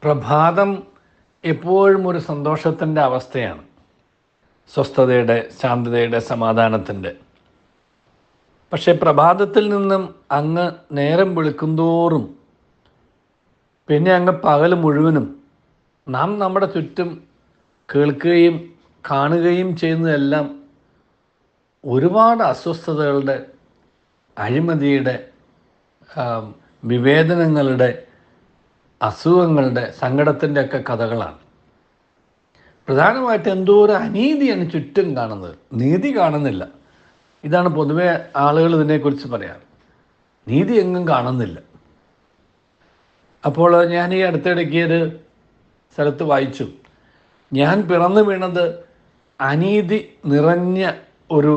പ്രഭാതം എപ്പോഴും ഒരു സന്തോഷത്തിൻ്റെ അവസ്ഥയാണ്. സ്വസ്ഥതയുടെ, ശാന്തതയുടെ, സമാധാനത്തിൻ്റെ. പക്ഷേ പ്രഭാതത്തിൽ നിന്നും അങ്ങ് നേരം വെളുക്കുന്തോറും പിന്നെ അങ്ങ് പകൽ മുഴുവനും നാം നമ്മുടെ ചുറ്റും കേൾക്കുകയും കാണുകയും ചെയ്യുന്നതെല്ലാം ഒരുപാട് അസ്വസ്ഥതകളുടെ, അഴിമതിയുടെ, വിവേചനങ്ങളുടെ, അസുഖങ്ങളുടെ, സങ്കടത്തിൻ്റെ ഒക്കെ കഥകളാണ്. പ്രധാനമായിട്ട് എന്തോ ഒരു അനീതിയാണ് ചുറ്റും കാണുന്നത്, നീതി കാണുന്നില്ല. ഇതാണ് പൊതുവെ ആളുകൾ ഇതിനെക്കുറിച്ച് പറയാറ്. നീതി എങ്ങും കാണുന്നില്ല. അപ്പോൾ ഞാൻ ഈ അടുത്തിടയ്ക്ക് ഒരു സ്ഥലത്ത് വായിച്ചു, ഞാൻ പിറന്നു വീണത് അനീതി നിറഞ്ഞ ഒരു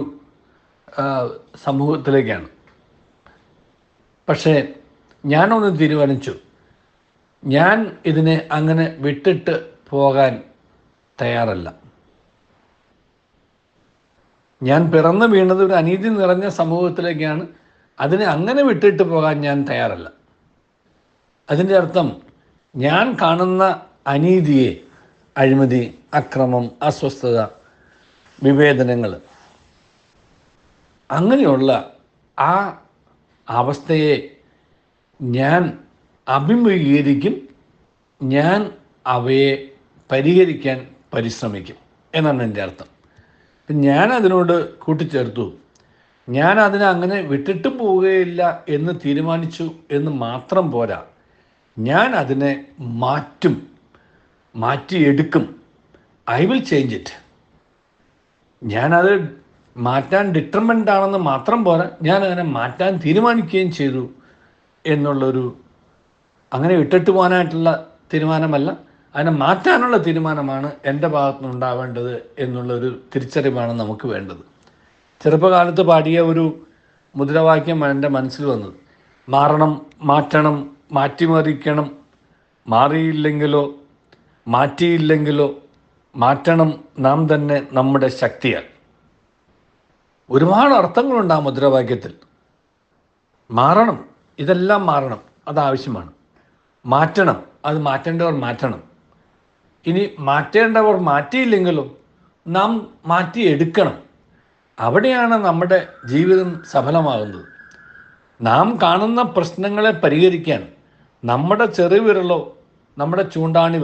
സമൂഹത്തിലേക്കാണ്. പക്ഷേ ഞാനൊന്ന് തീരുമാനിച്ചു, ഞാൻ ഇതിനെ അങ്ങനെ വിട്ടിട്ട് പോകാൻ തയ്യാറല്ല. ഞാൻ പിറന്നു വീണത് ഒരു അനീതി നിറഞ്ഞ സമൂഹത്തിലേക്കാണ്. അതിനെ അങ്ങനെ വിട്ടിട്ട് പോകാൻ ഞാൻ തയ്യാറല്ല. അതിൻ്റെ അർത്ഥം ഞാൻ കാണുന്ന അനീതിയെ, അഴിമതി, അക്രമം, അസ്വസ്ഥത, വിവേചനങ്ങൾ, അങ്ങനെയുള്ള ആ അവസ്ഥയെ ഞാൻ അഭിമുഖീകരിക്കും. ഞാൻ അവയെ പരിഹരിക്കാൻ പരിശ്രമിക്കും എന്നാണ് എൻ്റെ അർത്ഥം. ഞാൻ അതിനോട് കൂട്ടിച്ചേർത്തു, ഞാൻ അതിനെ അങ്ങനെ വിട്ടിട്ട് പോവുകയില്ല എന്ന് തീരുമാനിച്ചു എന്ന് മാത്രം പോരാ, ഞാൻ അതിനെ മാറ്റിയെടുക്കും. I will change it. ഞാനത് മാറ്റാൻ ഡിറ്റർമിൻഡ് ആണെന്ന് മാത്രം പോരാ, ഞാൻ അതിനെ മാറ്റാൻ തീരുമാനിക്കുകയും ചെയ്തു എന്നുള്ളൊരു, അങ്ങനെ വിട്ടിട്ട് പോകാനായിട്ടുള്ള തീരുമാനമല്ല, അതിനെ മാറ്റാനുള്ള തീരുമാനമാണ് എൻ്റെ ഭാഗത്തുനിന്ന് ഉണ്ടാവേണ്ടത് എന്നുള്ളൊരു തിരിച്ചറിവാണ് നമുക്ക് വേണ്ടത്. ചെറുപ്പകാലത്ത് പാടിയ ഒരു മുദ്രാവാക്യം എൻ്റെ മനസ്സിൽ വന്നത്, മാറണം, മാറ്റണം, മാറ്റിമറിക്കണം, മാറിയില്ലെങ്കിലോ മാറ്റിയില്ലെങ്കിലോ മാറ്റണം നാം തന്നെ നമ്മുടെ ശക്തിയാൽ. ഒരുപാട് അർത്ഥങ്ങളുണ്ട് ആ മുദ്രാവാക്യത്തിൽ. മാറണം, ഇതെല്ലാം മാറണം, അതാവശ്യമാണ്. മാറ്റണം, അത് മാറ്റേണ്ടവർ മാറ്റണം. ഇനി മാറ്റേണ്ടവർ മാറ്റിയില്ലെങ്കിലോ നാം മാറ്റിയെടുക്കണം. അവിടെയാണ് നമ്മുടെ ജീവിതം സഫലമാകുന്നത്. നാം കാണുന്ന പ്രശ്നങ്ങളെ പരിഹരിക്കാൻ നമ്മുടെ ചെറുവിരലോ നമ്മുടെ ചൂണ്ടാണി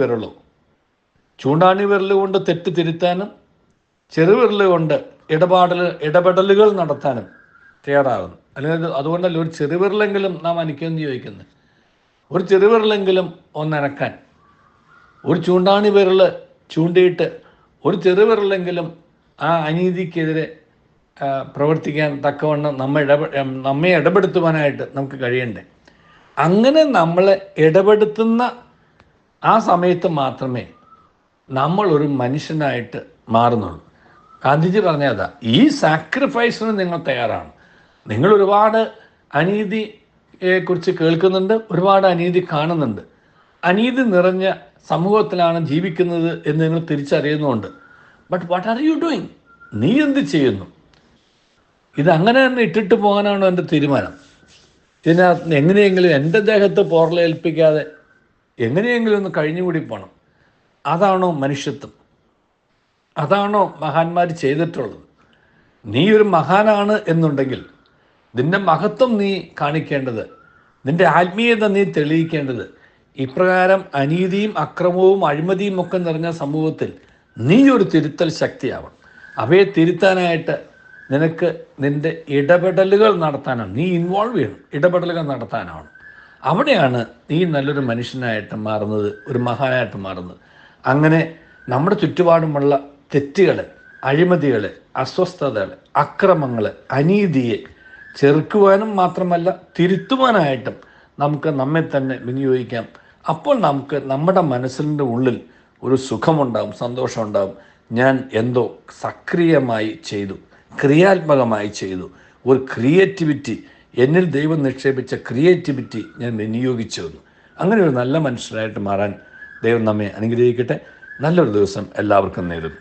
വിരൽ കൊണ്ട് തെറ്റ് തിരുത്താനും ചെറുവിരൽ കൊണ്ട് ഇടപെടലുകൾ നടത്താനും തയ്യാറാകുന്നു. അല്ലെങ്കിൽ അതുകൊണ്ടല്ല ഒരു ചെറുവിരലെങ്കിലും നാം അനക്കുമെന്ന് ചോദിക്കുന്നത്. ഒരു ചെറുവിരലെങ്കിലും ഒന്നനക്കാൻ, ഒരു ചൂണ്ടാണി വിരൽ ചൂണ്ടിയിട്ട് ഒരു ചെറുവിരലെങ്കിലും ആ അനീതിക്കെതിരെ പ്രവർത്തിക്കാൻ തക്കവണ്ണം നമ്മെ ഇടപെടുത്തുവാനായിട്ട് നമുക്ക് കഴിയണ്ടേ. അങ്ങനെ നമ്മളെ ഇടപെടുത്തുന്ന ആ സമയത്ത് മാത്രമേ നമ്മൾ ഒരു മനുഷ്യനായിട്ട് മാറുന്നുള്ളൂ. ഗാന്ധിജി പറഞ്ഞതാ, ഈ സാക്രിഫൈസിന് നിങ്ങൾ തയ്യാറാണ്. നിങ്ങൾ ഒരുപാട് അനീതിയെക്കുറിച്ച് കേൾക്കുന്നുണ്ട്, ഒരുപാട് അനീതി കാണുന്നുണ്ട്. അനീതി നിറഞ്ഞ സമൂഹത്തിലാണ് ജീവിക്കുന്നത് എന്ന് നിങ്ങൾ തിരിച്ചറിയുന്നുണ്ട്. But what are you doing? നീ എന്ത് ചെയ്യുന്നു? ഇതങ്ങനെ തന്നെ ഇട്ടിട്ട് പോകാനാണോ എൻ്റെ തീരുമാനം? ഇതിനകത്ത് എങ്ങനെയെങ്കിലും എൻ്റെ ദേഹത്ത് പോറലേൽപ്പിക്കാതെ എങ്ങനെയെങ്കിലും ഒന്ന് കഴിഞ്ഞുകൂടി പോകണം. അതാണോ മനുഷ്യത്വം? അതാണോ മഹാന്മാർ ചെയ്തിട്ടുള്ളത്? നീ ഒരു മഹാനാണ് എന്നുണ്ടെങ്കിൽ നിന്റെ മഹത്വം നീ കാണിക്കേണ്ടത്, നിന്റെ ആത്മീയത നീ തെളിയിക്കേണ്ടത് ഇപ്രകാരം അനീതിയും അക്രമവും അഴിമതിയും ഒക്കെ നിറഞ്ഞ സമൂഹത്തിൽ നീ ഒരു തിരുത്തൽ ശക്തിയാവണം. അവയെ തിരുത്താനായിട്ട് നിനക്ക് നിൻ്റെ ഇടപെടലുകൾ നടത്താനാണ്, നീ ഇൻവോൾവ് ചെയ്യണം, ഇടപെടലുകൾ നടത്താനാണ്. അവിടെയാണ് നീ നല്ലൊരു മനുഷ്യനായിട്ട് മാറുന്നത്, ഒരു മഹാനായിട്ട് മാറുന്നത്. അങ്ങനെ നമ്മുടെ ചുറ്റുപാടുമുള്ള തെറ്റുകൾ, അഴിമതികൾ, അസ്വസ്ഥതകൾ, അക്രമങ്ങൾ, അനീതിയെ ചെറുക്കുവാനും മാത്രമല്ല തിരുത്തുവാനായിട്ടും നമുക്ക് നമ്മെ തന്നെ വിനിയോഗിക്കാം. അപ്പോൾ നമുക്ക് നമ്മുടെ മനസ്സിൻ്റെ ഉള്ളിൽ ഒരു സുഖമുണ്ടാകും, സന്തോഷമുണ്ടാകും. ഞാൻ എന്തോ സക്രിയമായി ചെയ്തു, ക്രിയാത്മകമായി ചെയ്തു, ഒരു ക്രിയേറ്റിവിറ്റി, എന്നിൽ ദൈവം നിക്ഷേപിച്ച ക്രിയേറ്റിവിറ്റി ഞാൻ വിനിയോഗിച്ചു വന്നു. അങ്ങനെ ഒരു നല്ല മനുഷ്യരായിട്ട് മാറാൻ ദൈവം നമ്മെ അനുഗ്രഹിക്കട്ടെ. നല്ലൊരു ദിവസം എല്ലാവർക്കും നേരുന്നു.